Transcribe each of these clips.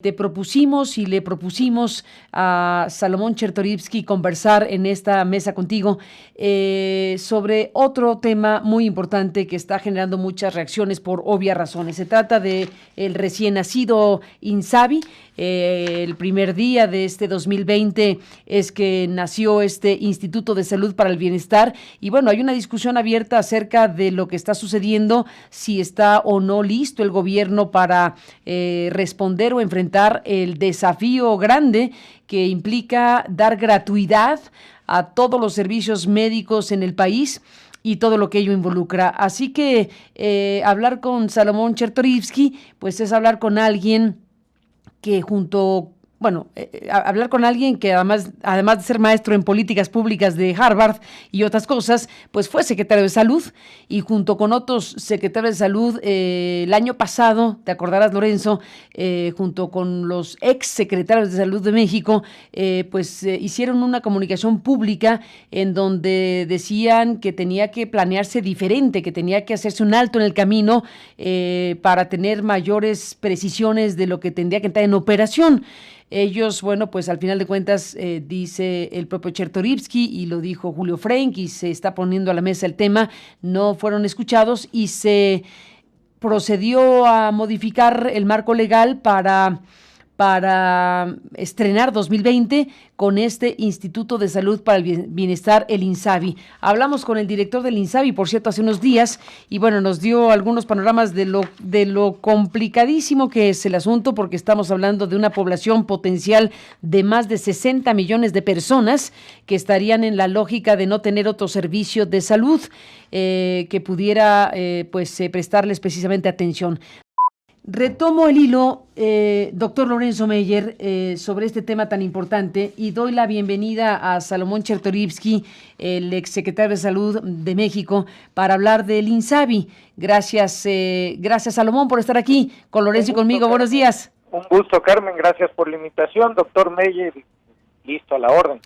Te propusimos y le propusimos a Salomón Chertorivsky conversar en esta mesa contigo sobre otro tema muy importante que está generando muchas reacciones por obvias razones. Se trata de el recién nacido Insabi. El primer día de este 2020 es que nació este Instituto de Salud para el Bienestar y bueno, hay una discusión abierta acerca de lo que está sucediendo, si está o no listo el gobierno para responder o enfrentar el desafío grande que implica dar gratuidad a todos los servicios médicos en el país y todo lo que ello involucra. Así que hablar con Salomón Chertorivsky, pues es hablar con alguien que hablar con alguien que además de ser maestro en políticas públicas de Harvard y otras cosas, pues fue secretario de Salud y junto con otros secretarios de Salud el año pasado, te acordarás Lorenzo, junto con los ex secretarios de Salud de México, hicieron una comunicación pública en donde decían que tenía que planearse diferente, que tenía que hacerse un alto en el camino para tener mayores precisiones de lo que tendría que entrar en operación. Ellos, bueno, pues al final de cuentas, dice el propio Chertorivsky y lo dijo Julio Frenk y se está poniendo a la mesa el tema, no fueron escuchados y se procedió a modificar el marco legal para estrenar 2020 con este Instituto de Salud para el Bienestar, el INSABI. Hablamos con el director del INSABI, por cierto, hace unos días, y bueno, nos dio algunos panoramas de lo complicadísimo que es el asunto, porque estamos hablando de una población potencial de más de 60 millones de personas que estarían en la lógica de no tener otro servicio de salud que pudiera prestarles precisamente atención. Retomo el hilo, doctor Lorenzo Meyer, sobre este tema tan importante y doy la bienvenida a Salomón Chertorivsky, el exsecretario de Salud de México, para hablar del INSABI. Gracias, Salomón, por estar aquí con Lorenzo y conmigo. Carmen. Buenos días. Un gusto, Carmen. Gracias por la invitación. Doctor Meyer, listo, a la orden.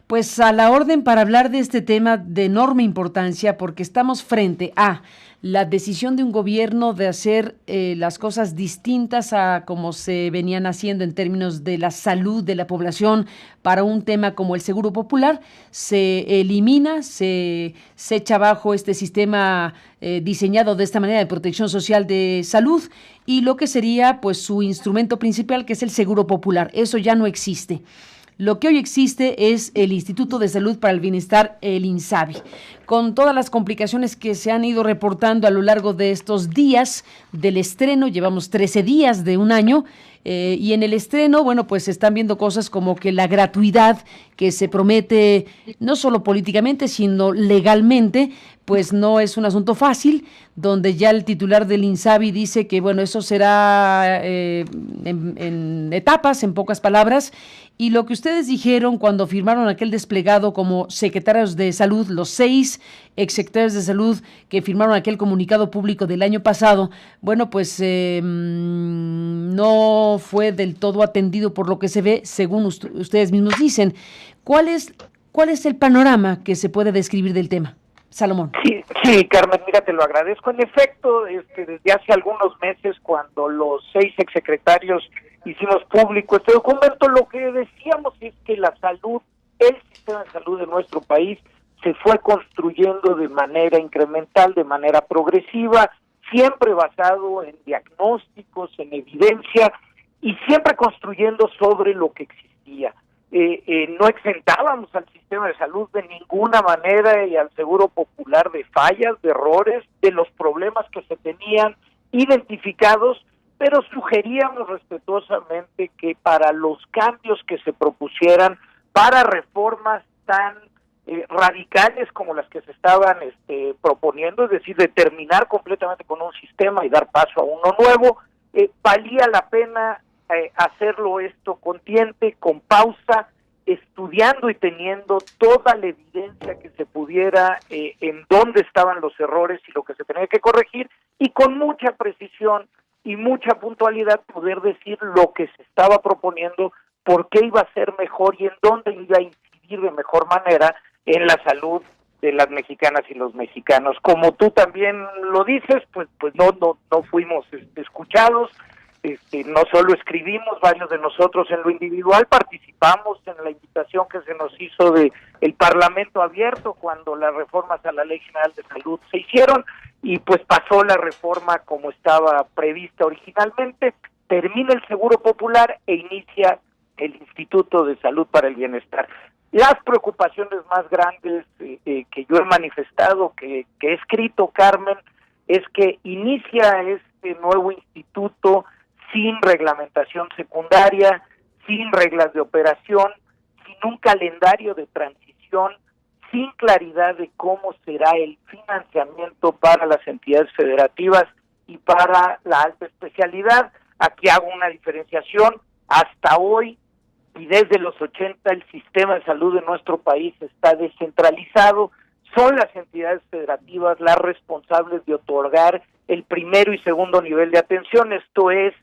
Pues a la orden para hablar de este tema de enorme importancia, porque estamos frente a la decisión de un gobierno de hacer las cosas distintas a como se venían haciendo en términos de la salud de la población para un tema como el Seguro Popular. Se elimina, se echa abajo este sistema diseñado de esta manera de protección social de salud y lo que sería pues su instrumento principal, que es el Seguro Popular. Eso ya no existe. Lo que hoy existe es el Instituto de Salud para el Bienestar, el INSABI, con todas las complicaciones que se han ido reportando a lo largo de estos días del estreno. Llevamos 13 días de un año y en el estreno, bueno, pues se están viendo cosas como que la gratuidad que se promete no solo políticamente, sino legalmente, pues no es un asunto fácil, donde ya el titular del INSABI dice que, bueno, eso será en etapas, en pocas palabras, y lo que ustedes dijeron cuando firmaron aquel desplegado como secretarios de salud, los 6 exsecretarios de salud que firmaron aquel comunicado público del año pasado, bueno, pues no fue del todo atendido por lo que se ve, según ustedes mismos dicen. ¿Cuál es el panorama que se puede describir del tema? Salomón. Sí, Carmen, mira, te lo agradezco. En efecto, desde hace algunos meses, cuando los 6 exsecretarios hicimos público este documento, lo que decíamos es que la salud, el sistema de salud de nuestro país, se fue construyendo de manera incremental, de manera progresiva, siempre basado en diagnósticos, en evidencia, y siempre construyendo sobre lo que existía. No exentábamos al sistema de salud de ninguna manera y al Seguro Popular de fallas, de errores, de los problemas que se tenían identificados, pero sugeríamos respetuosamente que para los cambios que se propusieran, para reformas tan radicales como las que se estaban proponiendo, es decir, de terminar completamente con un sistema y dar paso a uno nuevo, valía la pena hacerlo esto con tiempo, con pausa, estudiando y teniendo toda la evidencia que se pudiera en dónde estaban los errores y lo que se tenía que corregir, y con mucha precisión y mucha puntualidad poder decir lo que se estaba proponiendo, por qué iba a ser mejor y en dónde iba a incidir de mejor manera en la salud de las mexicanas y los mexicanos. Como tú también lo dices, pues no fuimos escuchados. no solo escribimos, varios de nosotros en lo individual participamos en la invitación que se nos hizo de el Parlamento abierto cuando las reformas a la Ley General de Salud se hicieron, y pues pasó la reforma como estaba prevista originalmente, termina el Seguro Popular e inicia el Instituto de Salud para el Bienestar. Las preocupaciones más grandes que yo he manifestado, que he escrito, Carmen, es que inicia este nuevo instituto sin reglamentación secundaria, sin reglas de operación, sin un calendario de transición, sin claridad de cómo será el financiamiento para las entidades federativas y para la alta especialidad. Aquí hago una diferenciación. Hasta hoy y desde los 80 el sistema de salud de nuestro país está descentralizado. Son las entidades federativas las responsables de otorgar el primero y segundo nivel de atención, esto es,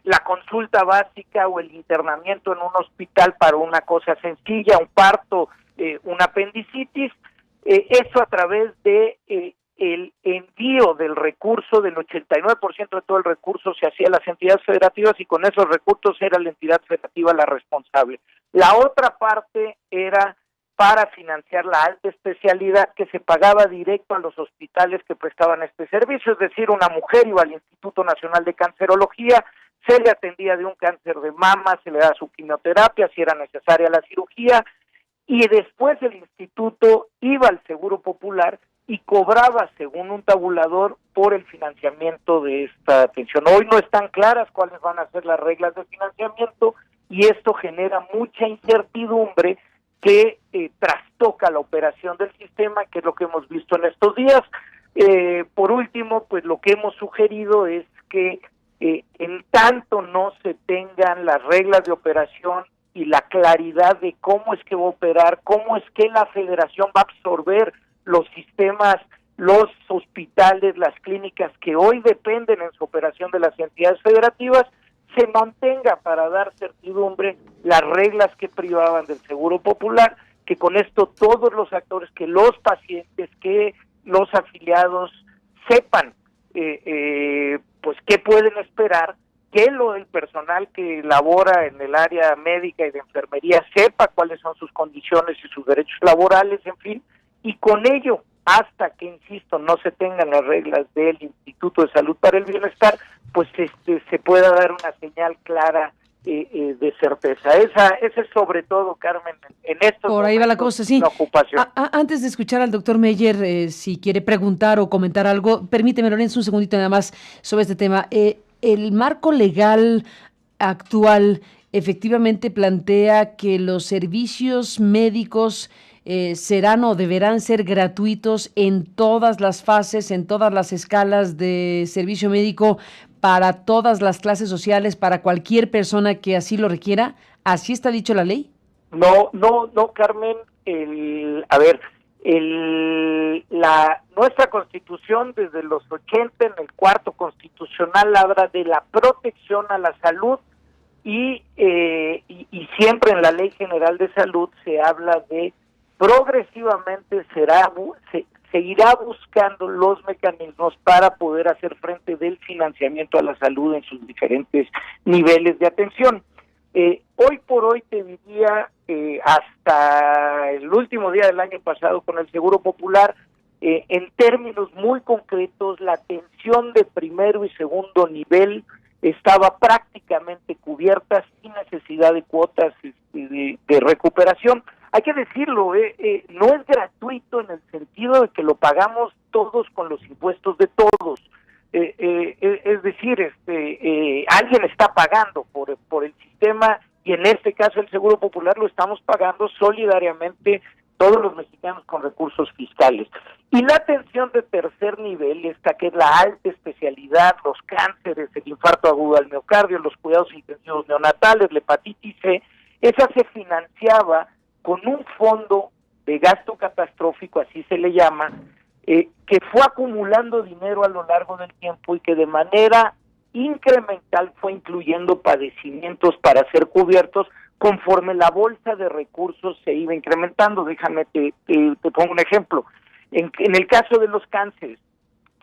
la consulta básica o el internamiento en un hospital para una cosa sencilla, un parto, un apendicitis, eso a través de el envío del recurso, del 89% de todo el recurso se hacía a las entidades federativas, y con esos recursos era la entidad federativa la responsable. La otra parte era para financiar la alta especialidad, que se pagaba directo a los hospitales que prestaban este servicio, es decir, una mujer iba al Instituto Nacional de Cancerología, se le atendía de un cáncer de mama, se le da su quimioterapia, si era necesaria la cirugía, y después el instituto iba al Seguro Popular y cobraba según un tabulador por el financiamiento de esta atención. Hoy no están claras cuáles van a ser las reglas de financiamiento, y esto genera mucha incertidumbre que trastoca la operación del sistema, que es lo que hemos visto en estos días. Por último, pues lo que hemos sugerido es que en tanto no se tengan las reglas de operación y la claridad de cómo es que va a operar, cómo es que la federación va a absorber los sistemas, los hospitales, las clínicas que hoy dependen en su operación de las entidades federativas, se mantenga para dar certidumbre las reglas que privaban del Seguro Popular, que con esto todos los actores, que los pacientes, que los afiliados sepan pues qué pueden esperar, que el personal que labora en el área médica y de enfermería sepa cuáles son sus condiciones y sus derechos laborales, en fin, y con ello, hasta que, insisto, no se tengan las reglas del Instituto de Salud para el Bienestar, pues se pueda dar una señal clara de certeza. Esa es sobre todo, Carmen, en estos por ahí va la cosa, sí. La ocupación. Antes de escuchar al doctor Meyer, si quiere preguntar o comentar algo, permíteme, Lorenzo, un segundito nada más sobre este tema. El marco legal actual efectivamente plantea que los servicios médicos serán o deberán ser gratuitos en todas las fases, en todas las escalas de servicio médico, para todas las clases sociales, para cualquier persona que así lo requiera. ¿Así está dicho la ley? No, Carmen. Nuestra Constitución desde los 80, en el cuarto constitucional, habla de la protección a la salud, y siempre en la Ley General de Salud se habla de progresivamente se irá buscando los mecanismos para poder hacer frente del financiamiento a la salud en sus diferentes niveles de atención. Hoy por hoy te diría, hasta el último día del año pasado con el Seguro Popular, en términos muy concretos, la atención de primero y segundo nivel estaba prácticamente cubierta sin necesidad de cuotas de recuperación. Hay que decirlo, no es gratuito en el sentido de que lo pagamos todos con los impuestos de todos. Es decir, alguien está pagando por el sistema, y en este caso el Seguro Popular lo estamos pagando solidariamente todos los mexicanos con recursos fiscales. Y la atención de tercer nivel, esta que es la alta especialidad, los cánceres, el infarto agudo al miocardio, los cuidados intensivos neonatales, la hepatitis C, esa se financiaba con un fondo de gasto catastrófico, así se le llama, que fue acumulando dinero a lo largo del tiempo y que de manera incremental fue incluyendo padecimientos para ser cubiertos conforme la bolsa de recursos se iba incrementando. Déjame te pongo un ejemplo. En el caso de los cánceres,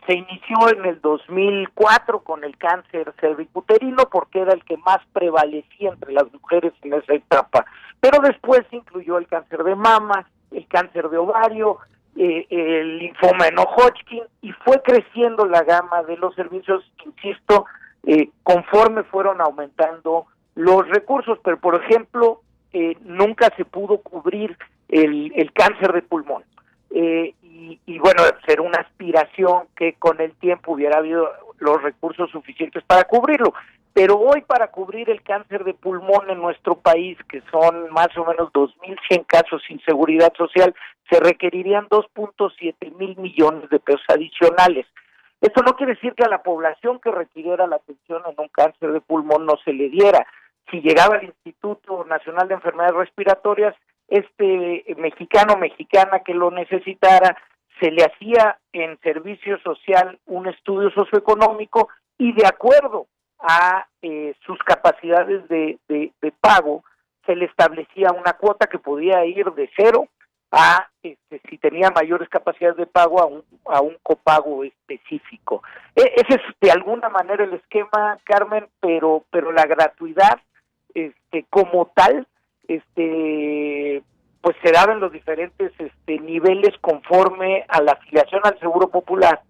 Se inició en el 2004 con el cáncer cervicuterino porque era el que más prevalecía entre las mujeres en esa etapa, pero después se incluyó el cáncer de mama, el cáncer de ovario, el linfoma de no-Hodgkin, y fue creciendo la gama de los servicios, insisto, conforme fueron aumentando los recursos, pero por ejemplo, nunca se pudo cubrir el cáncer de pulmón. Y bueno, ser una aspiración que con el tiempo hubiera habido los recursos suficientes para cubrirlo. Pero hoy para cubrir el cáncer de pulmón en nuestro país, que son más o menos 2.100 casos sin seguridad social, se requerirían 2.7 mil millones de pesos adicionales. Esto no quiere decir que a la población que requiriera la atención en un cáncer de pulmón no se le diera. Si llegaba al Instituto Nacional de Enfermedades Respiratorias, mexicana que lo necesitara, se le hacía en servicio social un estudio socioeconómico y de acuerdo a sus capacidades de pago, se le establecía una cuota que podía ir de cero a, si tenía mayores capacidades de pago, a un copago específico. Ese es de alguna manera el esquema, Carmen, pero la gratuidad como tal, pues se daba en los diferentes niveles conforme a la afiliación al Seguro Popular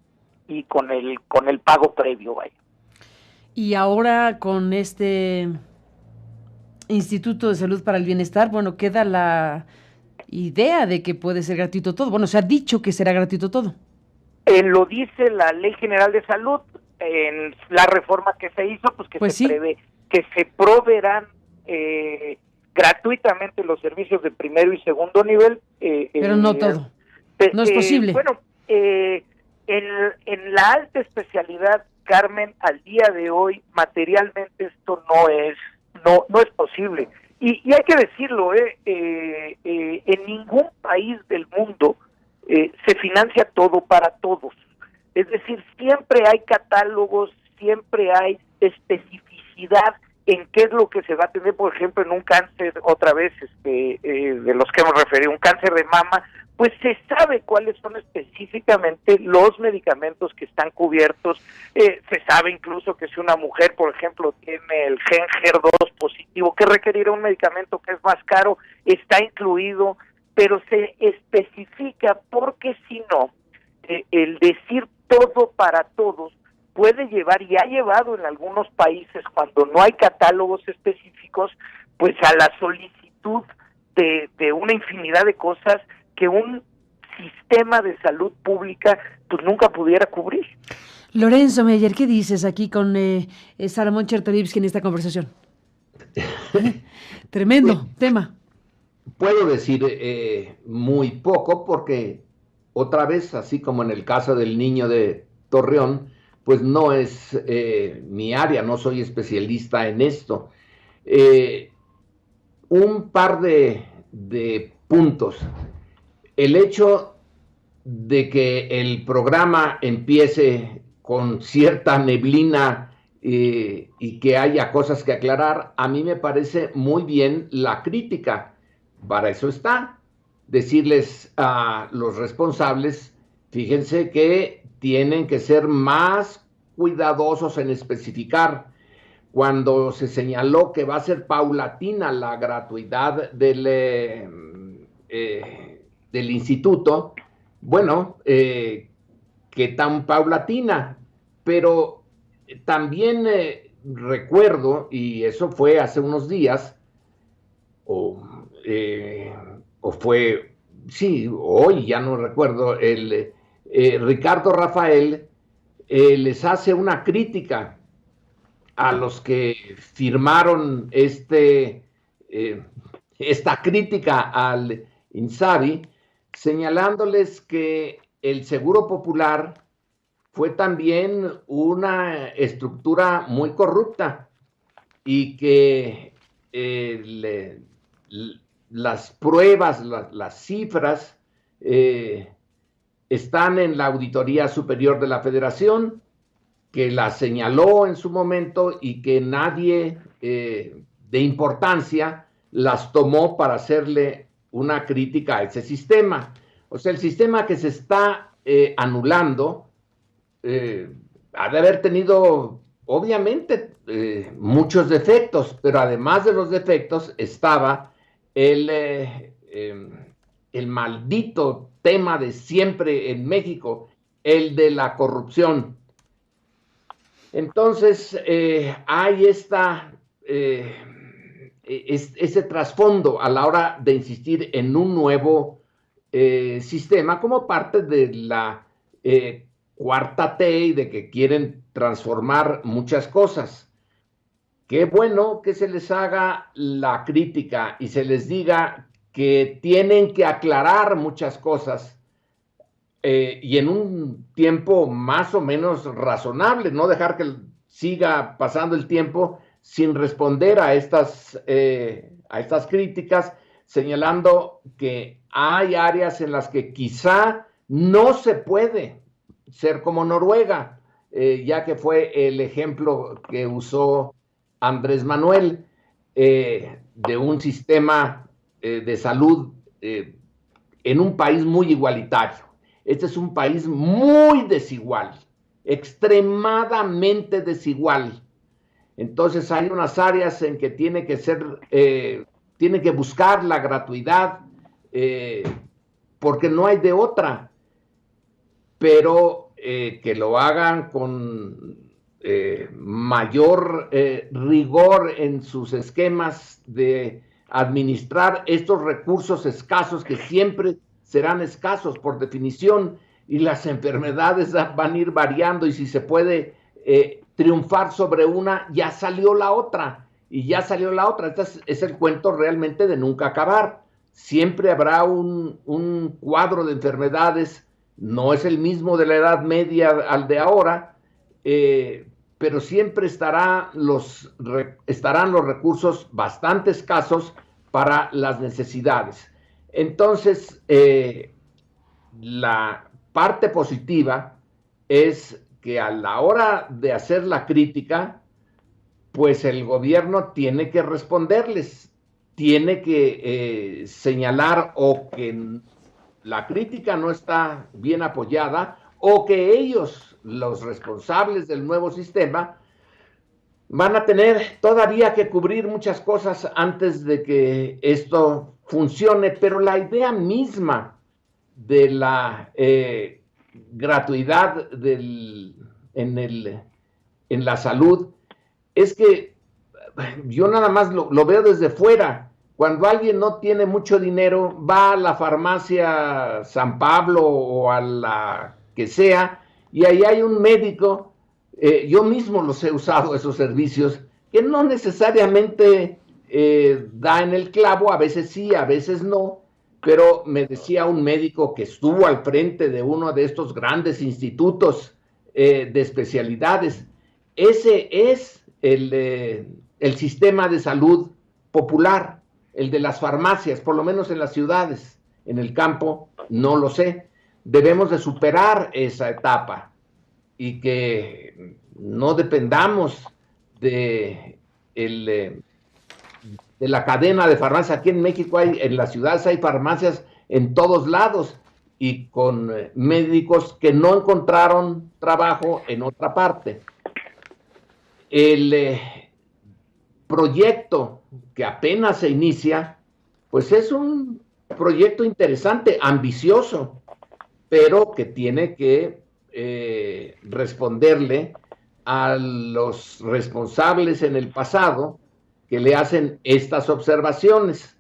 y con el pago previo, vaya. Y ahora con este Instituto de Salud para el Bienestar, bueno, queda la idea de que puede ser gratuito todo. Bueno, se ha dicho que será gratuito todo. Lo dice la Ley General de Salud, en la reforma que se hizo, pues se prevé que se proveerán gratuitamente los servicios de primero y segundo nivel. Pero no todo. No es posible. Bueno, en la alta especialidad, Carmen, al día de hoy, materialmente esto no es posible. Y hay que decirlo, en ningún país del mundo se financia todo para todos. Es decir, siempre hay catálogos, siempre hay especificidad en qué es lo que se va a tener, por ejemplo, en un cáncer, otra vez, de los que hemos referido, un cáncer de mama, pues se sabe cuáles son específicamente los medicamentos que están cubiertos. Se sabe incluso que si una mujer, por ejemplo, tiene el gen HER2 positivo, que requerirá un medicamento que es más caro, está incluido, pero se especifica porque si no, el decir todo para todos puede llevar, y ha llevado en algunos países, cuando no hay catálogos específicos, pues a la solicitud de una infinidad de cosas que un sistema de salud pública pues nunca pudiera cubrir. Lorenzo Meyer, ¿qué dices aquí con Salomón Chertorivsky en esta conversación? Tremendo tema. Puedo decir muy poco porque otra vez, así como en el caso del niño de Torreón, pues no es mi área, no soy especialista en esto. Un par de puntos. El hecho de que el programa empiece con cierta neblina y que haya cosas que aclarar, a mí me parece muy bien la crítica. Para eso está. Decirles a los responsables, fíjense que tienen que ser más cuidadosos en especificar. Cuando se señaló que va a ser paulatina la gratuidad del instituto, bueno, que tan paulatina, pero también recuerdo, y eso fue hace unos días, o fue, sí, hoy ya no recuerdo, Ricardo Rafael les hace una crítica a los que firmaron esta crítica al INSABI, señalándoles que el Seguro Popular fue también una estructura muy corrupta y que las pruebas, las cifras están en la Auditoría Superior de la Federación, que la señaló en su momento y que nadie de importancia las tomó para hacerle una crítica a ese sistema. O sea, el sistema que se está anulando ha de haber tenido, obviamente, muchos defectos, pero además de los defectos estaba el maldito tema de siempre en México, el de la corrupción. Entonces, hay ese trasfondo a la hora de insistir en un nuevo sistema como parte de la cuarta T y de que quieren transformar muchas cosas. Qué bueno que se les haga la crítica y se les diga que tienen que aclarar muchas cosas y en un tiempo más o menos razonable, no dejar que siga pasando el tiempo sin responder a estas críticas, señalando que hay áreas en las que quizá no se puede ser como Noruega, ya que fue el ejemplo que usó Andrés Manuel de un sistema de salud en un país muy igualitario. Este es un país muy desigual, extremadamente desigual. Entonces hay unas áreas en que tiene que buscar la gratuidad, porque no hay de otra, pero que lo hagan con mayor rigor en sus esquemas de administrar estos recursos escasos que siempre serán escasos por definición, y las enfermedades van a ir variando, y si se puede triunfar sobre una, ya salió la otra, y ya salió la otra. Este es el cuento realmente de nunca acabar. Siempre habrá un cuadro de enfermedades, no es el mismo de la Edad Media al de ahora, pero siempre estarán los recursos bastante escasos para las necesidades. Entonces, la parte positiva es que a la hora de hacer la crítica, pues el gobierno tiene que responderles, tiene que señalar o que la crítica no está bien apoyada, o que ellos, los responsables del nuevo sistema, van a tener todavía que cubrir muchas cosas antes de que esto funcione, pero la idea misma de la gratuidad en la salud es que yo nada más lo veo desde fuera. Cuando alguien no tiene mucho dinero, va a la farmacia San Pablo o a la que sea, y ahí hay un médico. Yo mismo los he usado, esos servicios, que no necesariamente da en el clavo, a veces sí, a veces no, pero me decía un médico que estuvo al frente de uno de estos grandes institutos de especialidades, ese es el sistema de salud popular, el de las farmacias, por lo menos en las ciudades. En el campo no lo sé. Debemos de superar esa etapa y que no dependamos de la cadena de farmacias. Aquí en México en las ciudades hay farmacias en todos lados, y con médicos que no encontraron trabajo en otra parte. El proyecto que apenas se inicia, pues es un proyecto interesante, ambicioso, pero que tiene que responderle a los responsables en el pasado que le hacen estas observaciones.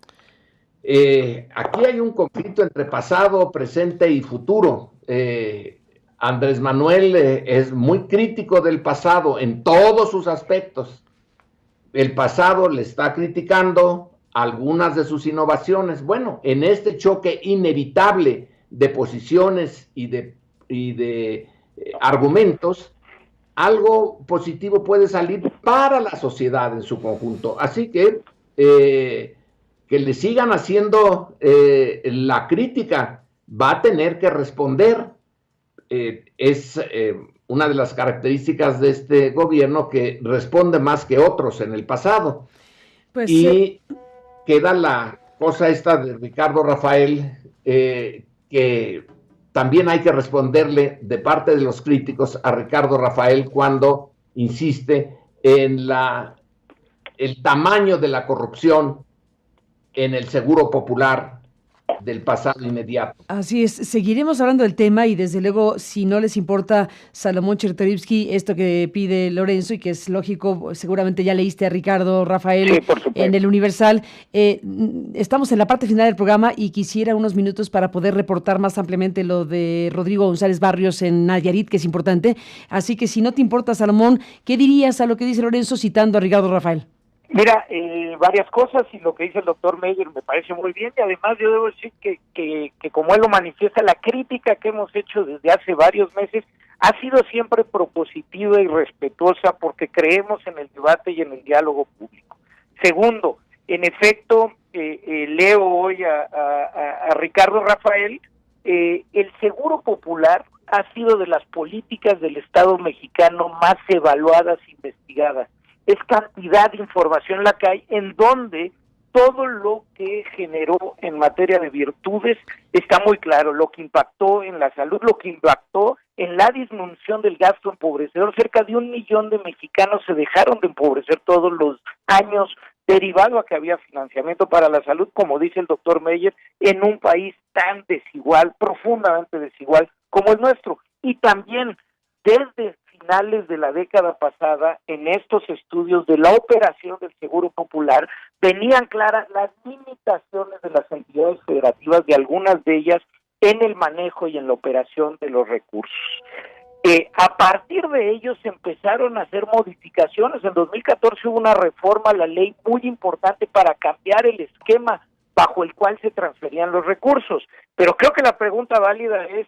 Aquí hay un conflicto entre pasado, presente y futuro. Andrés Manuel es muy crítico del pasado en todos sus aspectos. El pasado le está criticando algunas de sus innovaciones. Bueno, en este choque inevitable de posiciones y de argumentos, algo positivo puede salir para la sociedad en su conjunto. Así que le sigan haciendo la crítica, va a tener que responder. Es una de las características de este gobierno, que responde más que otros en el pasado. Pues y queda la cosa esta de Ricardo Rafael, que también hay que responderle de parte de los críticos a Ricardo Rafael cuando insiste en el tamaño de la corrupción en el Seguro Popular del pasado inmediato. Así es, seguiremos hablando del tema y desde luego, si no les importa, Salomón Chertorivsky, esto que pide Lorenzo y que es lógico, seguramente ya leíste a Ricardo Rafael en el Universal. Estamos en la parte final del programa y quisiera unos minutos para poder reportar más ampliamente lo de Rodrigo González Barrios en Nayarit, que es importante. Así que si no te importa, Salomón, ¿qué dirías a lo que dice Lorenzo citando a Ricardo Rafael? Mira, varias cosas, y lo que dice el doctor Meyer me parece muy bien, y además yo debo decir que como él lo manifiesta, la crítica que hemos hecho desde hace varios meses ha sido siempre propositiva y respetuosa porque creemos en el debate y en el diálogo público. Segundo, en efecto, leo hoy a Ricardo Rafael, el Seguro Popular ha sido de las políticas del Estado mexicano más evaluadas e investigadas. Es cantidad de información la que hay en donde todo lo que generó en materia de virtudes está muy claro, lo que impactó en la salud, lo que impactó en la disminución del gasto empobrecedor. Cerca de 1 millón de mexicanos se dejaron de empobrecer todos los años derivado a que había financiamiento para la salud, como dice el doctor Meyer, en un país tan desigual, profundamente desigual como el nuestro. Y también desde finales de la década pasada, en estos estudios de la operación del Seguro Popular, venían claras las limitaciones de las entidades federativas, de algunas de ellas, en el manejo y en la operación de los recursos. A partir de ellos se empezaron a hacer modificaciones. En 2014 hubo una reforma a la ley muy importante para cambiar el esquema bajo el cual se transferían los recursos. Pero creo que la pregunta válida es,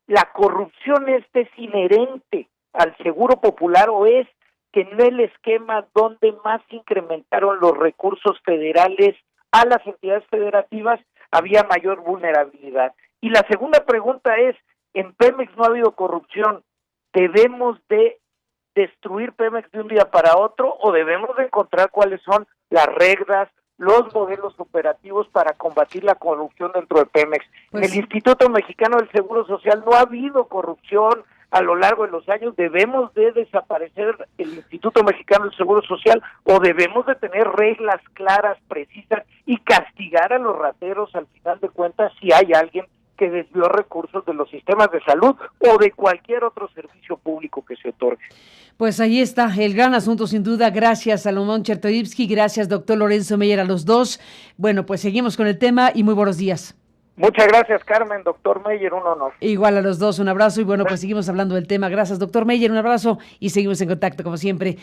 ¿la corrupción es inherente al Seguro Popular o es que en el esquema donde más incrementaron los recursos federales a las entidades federativas había mayor vulnerabilidad? Y la segunda pregunta es, en Pemex no ha habido corrupción, ¿debemos de destruir Pemex de un día para otro o debemos de encontrar cuáles son las reglas, los modelos operativos para combatir la corrupción dentro de Pemex? En el Instituto Mexicano del Seguro Social no ha habido corrupción a lo largo de los años. ¿Debemos de desaparecer el Instituto Mexicano del Seguro Social o debemos de tener reglas claras, precisas y castigar a los rateros al final de cuentas si hay alguien que desvió recursos de los sistemas de salud o de cualquier otro servicio público que se otorgue? Pues ahí está el gran asunto, sin duda. Gracias, Salomón Chertorivsky. Gracias, doctor Lorenzo Meyer, a los dos. Bueno, pues seguimos con el tema y muy buenos días. Muchas gracias, Carmen. Doctor Meyer, un honor. Igual a los dos, un abrazo y bueno, pues seguimos hablando del tema. Gracias, doctor Meyer, un abrazo y seguimos en contacto como siempre.